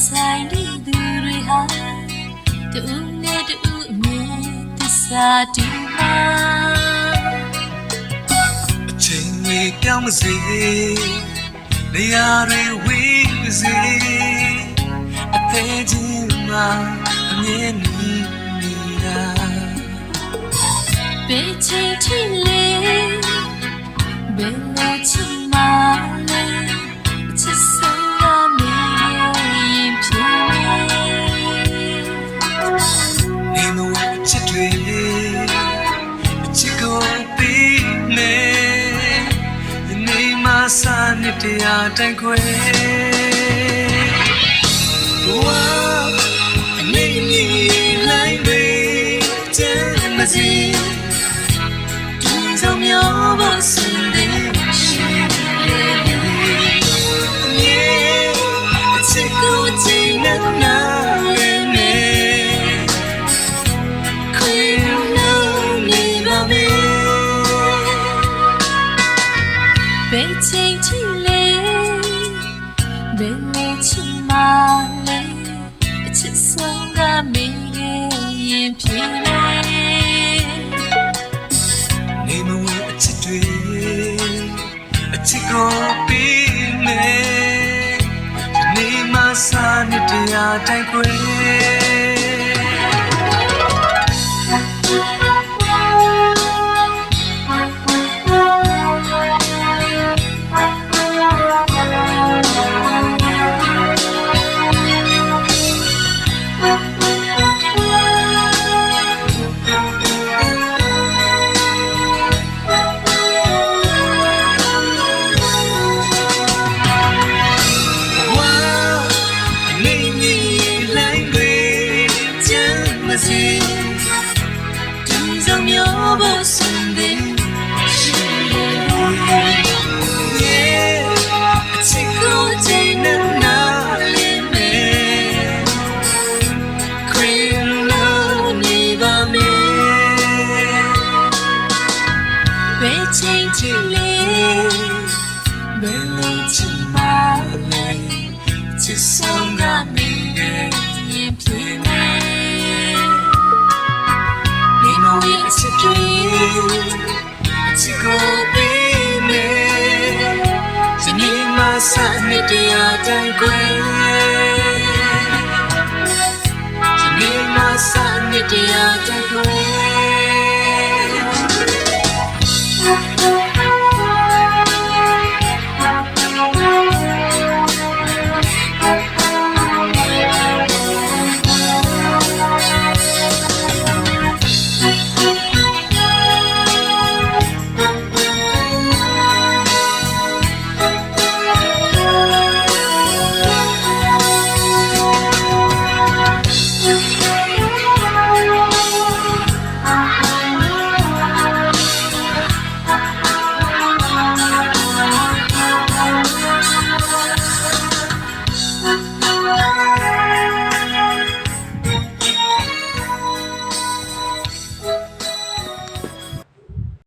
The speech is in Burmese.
ဆိုင်ဒီသူတွေဟာတူနဲ့တူအမြဲသစ္စာတူမှာအချိန်တွေပြောင်းမစေနေရာတွေဝေးစေအသေးချင်းမှာအမြဲနေတာဘယ်ချိန်ထိလဲဘယ်လိုချင်မှလဲချစ်ဆုံးကမင်းဖြစ်နေမဝချစ်တွေအချစ်ကိုပြီးနေနေမဆာနေတရားတိုင်းခွဲဝါအနေနဲ့လိုက်နေချင်မစီဒီဆောင်မျိုးဘောစင်တဲ့ရှိလေမြေအချစ်ကိုချင်နေနာနေခွေလုံးနေပါမေဘယ်ချိန်ထိလဲဘယ်လိုချင်မှလဲအချစ်ဆုံးကမင်းရင်ဖြစ်နေမဝအချစ်တွေအချစ်ကိုပြီးနေနေမဆာနေတရားတိုင်းခွဲဒီဆောင်မျိုးဘောစင်တဲ့ရှိလေအချစ်ကိုချင်နေနာလေးမေခွေလုံးနေပါမေဘယ်ချိန်ထိလဲဘယ်လိုချင်မှလဲချစ်ဆုံးကမင်းရင်ဖြစ်အချစ်တွေအချစ်ကိုပြီးနေဒီနေ့မှစနေတရားတိုင်းခွဲဒီနေ့မှစနေတရားတိုင်းခွဲ